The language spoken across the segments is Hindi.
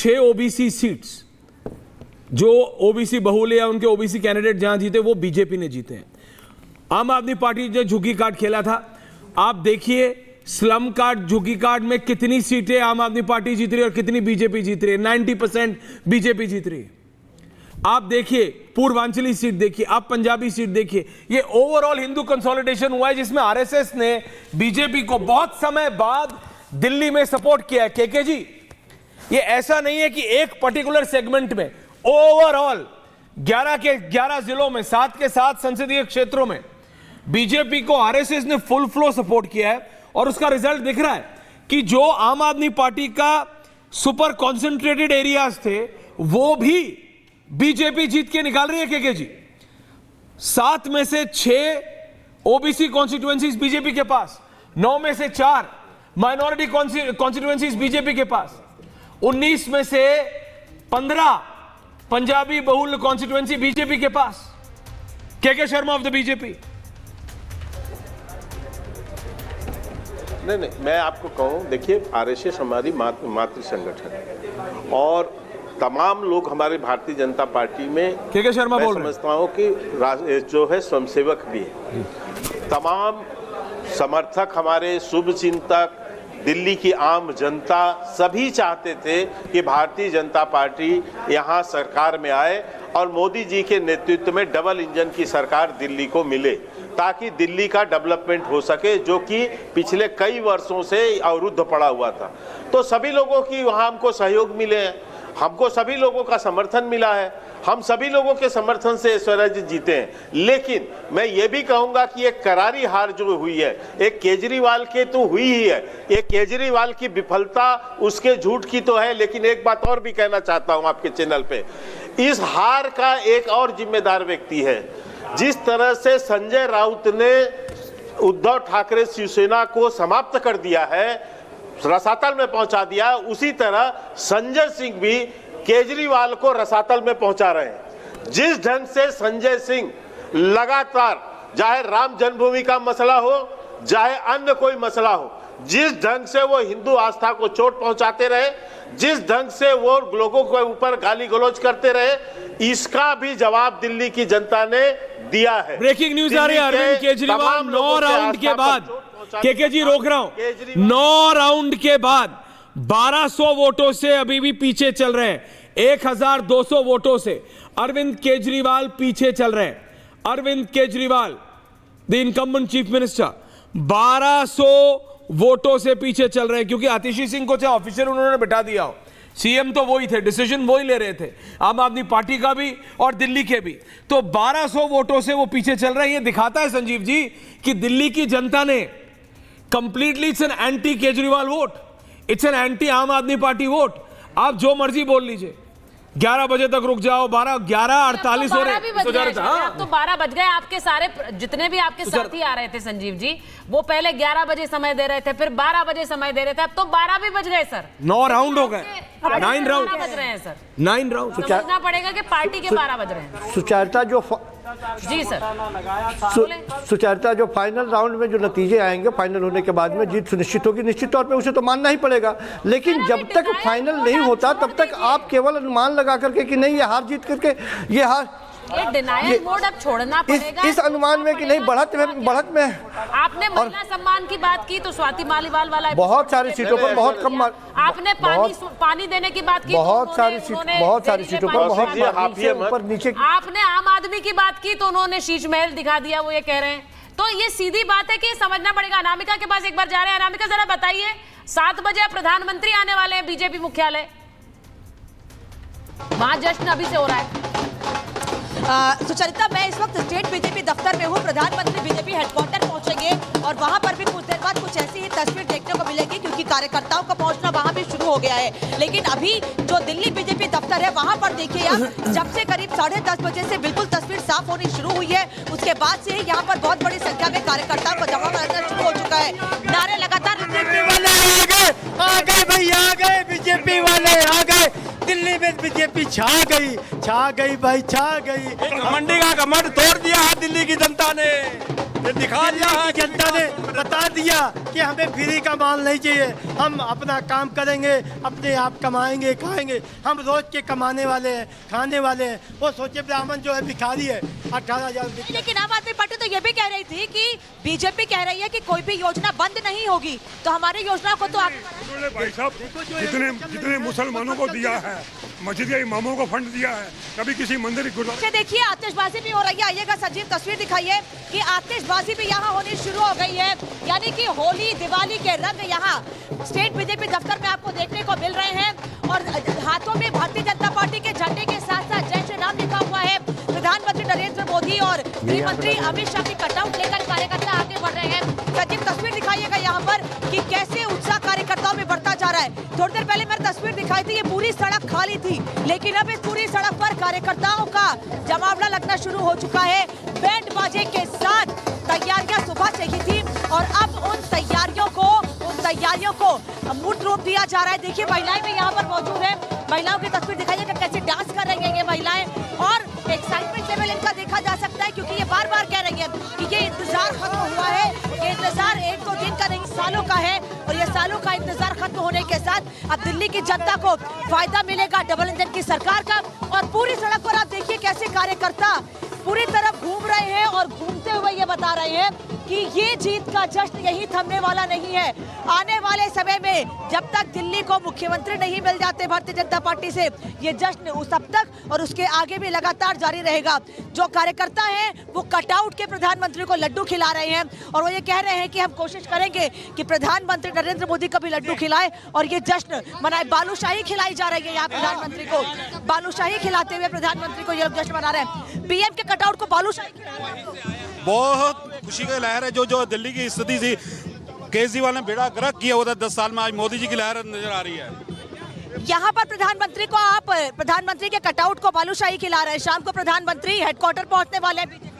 6 ओबीसी सीट्स जो ओबीसी बहुल या उनके ओबीसी कैंडिडेट जहां जीते वो बीजेपी ने जीते हैं। आम आदमी पार्टी ने झुग्गी कार्ड खेला था, आप देखिए स्लम कार्ड झुग्गी कार्ड में कितनी सीटें आम आदमी पार्टी जीत रही है और कितनी बीजेपी जीत रही है। 90% बीजेपी जीत रही है। आप देखिए पूर्वांचली सीट देखिए, आप पंजाबी सीट देखिए। ये ओवरऑल हिंदू कंसोलिडेशन हुआ है जिसमें आरएसएस ने बीजेपी को बहुत समय बाद दिल्ली में सपोर्ट किया है। केके जी, ये ऐसा नहीं है कि एक पर्टिकुलर सेगमेंट में, ओवरऑल 11 के 11 जिलों में 7 के 7 संसदीय क्षेत्रों में बीजेपी को आरएसएस ने फुल फ्लो सपोर्ट किया है और उसका रिजल्ट दिख रहा है कि जो आम आदमी पार्टी का सुपर कॉन्सेंट्रेटेड एरियाज थे वो भी बीजेपी जीत के निकाल रही है। केके जी, 7 में से 6 ओबीसी कॉन्स्टिट्यूएंसीज बीजेपी के पास, 9 में से 4 माइनॉरिटी कॉन्स्टिट्यूएंसीज बीजेपी के पास, 19 में से 15 पंजाबी बहुल कॉन्स्टिट्यूएंसी बीजेपी के पास। K K Sharma of the BJP. नहीं, मैं आपको कहूं, देखिए आरएसएस हमारी मातृ संगठन है और तमाम लोग हमारे भारतीय जनता पार्टी में केके शर्मा बोल रहे हैं, समझता हूं कि जो है स्वयंसेवक भी है। तमाम समर्थक, हमारे शुभ चिंतक, दिल्ली की आम जनता सभी चाहते थे कि भारतीय जनता पार्टी यहाँ सरकार में आए और मोदी जी के नेतृत्व में डबल इंजन की सरकार दिल्ली को मिले ताकि दिल्ली का डेवलपमेंट हो सके, जो कि पिछले कई वर्षों से अवरुद्ध पड़ा हुआ था। तो सभी लोगों की वहाँ हमको सहयोग मिले हैं, हमको सभी लोगों का समर्थन मिला है, हम सभी लोगों के समर्थन से ऐश्वर्या जी जीते हैं। लेकिन मैं ये भी कहूंगा कि एक करारी हार जो हुई है, एक केजरीवाल के तो हुई ही है, एक केजरीवाल की विफलता उसके झूठ की तो है। लेकिन एक बात और भी कहना चाहता हूं आपके चैनल पे, इस हार का एक और जिम्मेदार व्यक्ति है। जिस तरह से संजय राउत ने उद्धव ठाकरे शिवसेना को समाप्त कर दिया है, रसातल में पहुंचा दिया, उसी तरह संजय सिंह भी केजरीवाल को रसातल में पहुंचा रहे हैं। जिस ढंग से संजय सिंह लगातार, चाहे राम जन्मभूमि का मसला हो, चाहे अन्य कोई मसला हो, जिस ढंग से वो हिंदू आस्था को चोट पहुंचाते रहे, जिस ढंग से वो लोगों के ऊपर गाली गलौज करते रहे, इसका भी जवाब दिल्ली की जनता ने दिया है। ब्रेकिंग न्यूज आ रही है, अरविंद केजरीवाल 9 राउंड के बाद, केके जी रोक रहा हूं, 9 राउंड के बाद 1200 वोटों से अभी भी पीछे चल रहे हैं। 1200 वोटों से अरविंद केजरीवाल पीछे चल रहे हैं। Arvind Kejriwal, the incumbent chief minister, 1200 वोटों से पीछे चल रहे हैं क्योंकि आतिशी सिंह को चाहे ऑफिसर उन्होंने बिठा दिया हो, सीएम तो वही थे, डिसीजन वही ले रहे थे, आम आदमी पार्टी का भी और दिल्ली के भी। तो 1200 वोटों से वो पीछे चल रहे हैं। ये दिखाता है संजीव जी कि दिल्ली की जनता ने completely, it's an anti Kejriwal vote, it's an anti आम आदमी पार्टी वोट। आप जो मर्जी बोल लीजिए, 11 बजे तक रुक जाओ, 11:48 हो रहे हैं। अब तो 12 बज गए। आपके सारे जितने भी आपके साथी आ रहे थे संजीव जी, वो पहले 11 बजे समय दे रहे थे, फिर 12 बजे समय दे रहे थे, अब तो 12 भी बज गए सर। 9 राउंड हो गए, 9 राउंड बज रहे हैं सर, 9 राउंड। समझना पड़ेगा कि पार्टी के 12 बज रहे हैं। सुचारुता जो जी सर, सुचारुता जो फाइनल राउंड में जो नतीजे आएंगे, फाइनल होने के बाद में जीत सुनिश्चित होगी, निश्चित तौर पे उसे तो मानना ही पड़ेगा। लेकिन जब तक फाइनल नहीं होता तब तक आप केवल अनुमान लगा करके कि नहीं ये हार जीत करके ये हार, ये डिनायल मोड अब छोड़ना पड़ेगा। इस अनुमान में कि नहीं बढ़त में आपने महिला सम्मान की बात की तो स्वाति मालीवाल वाला बहुत सारी सीटों पर बहुत कम, आपने पानी देने की बात की, बहुत सारी सीटों पर बहुत ऊपर नीचे, आपने आम आदमी की बात की तो उन्होंने शीश महल दिखा दिया, वो ये कह रहे हैं। तो ये सीधी बात है कि समझना पड़ेगा। अनामिका के पास एक बार जा रहे हैं। अनामिका जरा बताइए, 7 बजे प्रधानमंत्री आने वाले हैं बीजेपी मुख्यालय, वहां जश्न अभी से हो रहा है। सुचरिता, मैं इस वक्त स्टेट बीजेपी दफ्तर में हूँ। प्रधानमंत्री बीजेपी हेडक्वार्टर पहुंचेंगे और वहां पर भी कुछ देर बाद कुछ ऐसी ही तस्वीर देखने को मिलेगी क्योंकि कार्यकर्ताओं का पहुंचना वहां भी शुरू हो गया है। लेकिन अभी जो दिल्ली बीजेपी दफ्तर है वहां पर देखिए आप, जब से करीब 10:30 बजे से बिल्कुल तस्वीर साफ होनी शुरू हुई है, उसके बाद से ही यहाँ पर बहुत बड़ी संख्या में कार्यकर्ताओं का जमा करना शुरू हो चुका है। नारे लगातार, बीजेपी वाले आ गए भैया, आ गए बीजेपी वाले, आ गए दिल्ली में बीजेपी छा गई भाई, छा गई। घमंडी का घमंड तोड़ दिया है दिल्ली की जनता ने। दिखा दिया है, जनता ने बता दिया कि हमें फ्री का माल नहीं चाहिए, हम अपना काम करेंगे, अपने आप कमाएंगे खाएंगे, हम रोज के कमाने वाले हैं, खाने वाले हैं। वो सोचे ब्राह्मण जो है भिखारी है, 18,000। लेकिन आम आदमी पार्टी तो ये भी कह रही थी कि बीजेपी कह रही है कि कोई भी योजना बंद नहीं होगी, तो हमारी योजना को तो उन्होंने भाई साहब जितने मुसलमानों को दिया है, मस्जिद के इमामों को फंड दिया है, कभी किसी मंदिर अच्छा देखिए आतिशबाजी भी हो रही है। आइएगा सजीव तस्वीर दिखाइए कि आतिशबाजी भी यहाँ होनी शुरू हो गई है, यानी कि होली दिवाली के रंग यहाँ स्टेट बीजेपी दफ्तर में आपको देखने को मिल रहे हैं और हाथों में भारतीय जनता पार्टी के झंडे के साथ साथ जय श्री राम लिखा हुआ है। प्रधानमंत्री नरेंद्र मोदी और गृह मंत्री अमित शाह की कटआउट लेकर कार्यकर्ता आगे बढ़ रहे हैं। सजीव तस्वीर दिखाइएगा यहाँ पर कि कैसे उत्साह कार्यकर्ताओं में बढ़ता जा रहा है। थोड़ी देर पहले मैंने तस्वीर दिखाई थी, ये पूरी सड़क खाली थी, लेकिन अब इस पूरी सड़क पर कार्यकर्ताओं का जमावड़ा लगना शुरू हो चुका है। बैंड बाजे के साथ तैयारियां सुबह से ही थी और अब उन तैयारियों को मूर्त रूप दिया जा रहा है। देखिए महिलाएं भी यहाँ पर मौजूद है, महिलाओं की तस्वीर दिखाइएगा कैसे डांस कर रही हैं ये महिलाएं और एक्साइटमेंट लेवल इनका देखा जा सकता है, क्योंकि ये बार बार कह रही है कि ये इंतजार खत्म हुआ है, ये इंतजार एक दो दिन का नहीं सालों का है और ये सालों का इंतजार खत्म होने के साथ अब दिल्ली की जनता को फायदा मिलेगा डबल इंजन की सरकार का। और पूरी सड़क पर आप देखिए कैसे कार्यकर्ता पूरी तरफ घूम रहे हैं और घूमते हुए ये बता रहे हैं कि ये जीत का जश्न यही थमने वाला नहीं है। आने वाले समय में जब तक दिल्ली को मुख्यमंत्री नहीं मिल जाते भारतीय जनता पार्टी से, ये जश्न उस अब तक और उसके आगे भी लगातार जारी रहेगा। जो कार्यकर्ता हैं वो कटआउट के प्रधानमंत्री को लड्डू खिला रहे हैं और वो ये कह रहे हैं कि हम कोशिश करेंगे कि प्रधानमंत्री नरेंद्र मोदी को भी लड्डू खिलाए और ये जश्न मनाए। बालूशाही खिलाई जा रही है यहाँ प्रधानमंत्री को, बालूशाही खिलाते हुए प्रधानमंत्री को ये जश्न मना रहे हैं। पीएम के कटआउट को बालूशाही बहुत खुशी की लहर है। जो दिल्ली की स्थिति थी, केजरीवाल ने बेड़ा गर्क किया हुआ था 10 साल में, आज मोदी जी की लहर नजर आ रही है। यहाँ पर प्रधानमंत्री को आप प्रधानमंत्री के कटआउट को बालूशाही खिला रहे हैं। शाम को प्रधानमंत्री हेडक्वार्टर पहुंचने वाले हैं।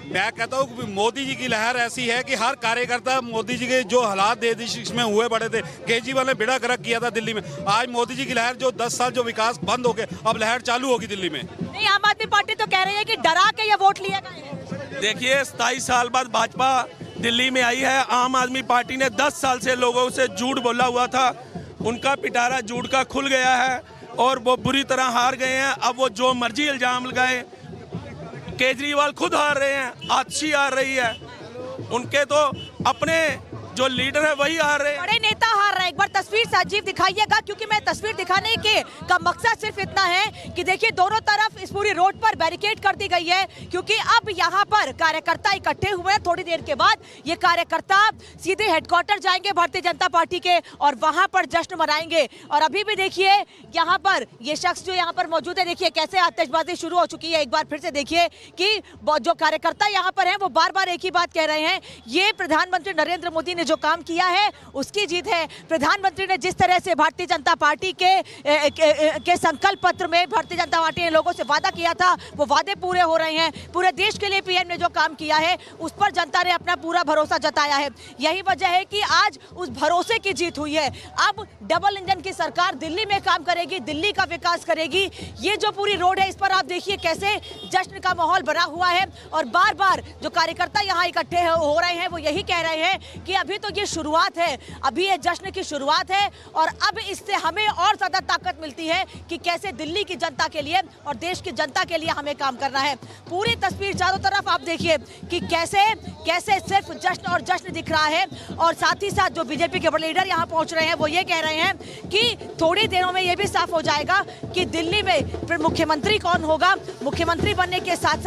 मैं कहता हूँ मोदी जी की लहर ऐसी है कि हर कार्यकर्ता मोदी जी के जो हालात देश में हुए बड़े थे, केजरीवाल ने बेड़ा गर्क किया था दिल्ली में, आज मोदी जी की लहर जो 10 साल जो विकास बंद हो गए, अब लहर चालू होगी दिल्ली में। नहीं, आम आदमी पार्टी तो कह रही है कि डरा के ये वोट लिए गए। देखिए 27 साल बाद भाजपा दिल्ली में आई है। आम आदमी पार्टी ने 10 साल से लोगों से झूठ बोला हुआ था, उनका पिटारा झूठ का खुल गया है और वो बुरी तरह हार गए हैं। अब वो जो मर्जी इल्जाम लगाए, केजरीवाल खुद हार रहे हैं, आतिशी हार रही है, उनके तो अपने जो लीडर है वही हार रहे हैं, बड़े नेता हार रहे हैं। एक बार तस्वीर साजीव दिखाइएगा, क्योंकि मैं तस्वीर दिखाने के का मकसद सिर्फ इतना है कि देखिए दोनों तरफ इस पूरी रोड पर बैरिकेड कर दी गई है, क्योंकि अब यहाँ पर कार्यकर्ता इकट्ठे हुए हैं। थोड़ी देर के बाद ये कार्यकर्ता सीधे हेडक्वार्टर जाएंगे भारतीय जनता पार्टी के और वहां पर जश्न मनाएंगे। और अभी भी देखिए यहाँ पर ये शख्स जो यहाँ पर मौजूद है, देखिए कैसे आतिशबाजी शुरू हो चुकी है। एक बार फिर से देखिए कि जो कार्यकर्ता यहाँ पर है वो बार बार एक ही बात कह रहे हैं, ये प्रधानमंत्री नरेंद्र मोदी ने जो काम किया है उसकी जीत है। प्रधानमंत्री ने जिस तरह से भारतीय जनता पार्टी के संकल्प पत्र में भारतीय जनता पार्टी ने लोगों से वादा किया था, वो वादे पूरे हो रहे हैं। पूरे देश के लिए पीएम ने जो काम किया है उस पर जनता ने अपना पूरा भरोसा जताया है। यही वजह है कि आज उस भरोसे की जीत हुई है। अब डबल इंजन की सरकार दिल्ली में काम करेगी, दिल्ली का विकास करेगी। ये जो पूरी रोड है इस पर आप देखिए कैसे जश्न का माहौल बना हुआ है और बार बार जो कार्यकर्ता यहाँ इकट्ठे हो रहे हैं वो यही कह रहे हैं कि अभी तो ये शुरुआत है, अभी ये जश्न की शुरुआत है और अब इससे हमें और ज्यादा ताकत मिलती है कि कैसे दिल्ली की जनता के लिए और देश की जनता के लिए हमें काम करना है। पूरी तस्वीर चारों तरफ आप देखिए कि कैसे कैसे सिर्फ जश्न और जश्न दिख रहा है। और साथ ही साथ जो बीजेपी के बड़े लीडर यहाँ पहुंच रहे हैं वो ये कह रहे हैं कि थोड़ी देरों में ये भी साफ हो जाएगा कि दिल्ली में फिर मुख्यमंत्री कौन होगा। मुख्यमंत्री बनने के साथ साथ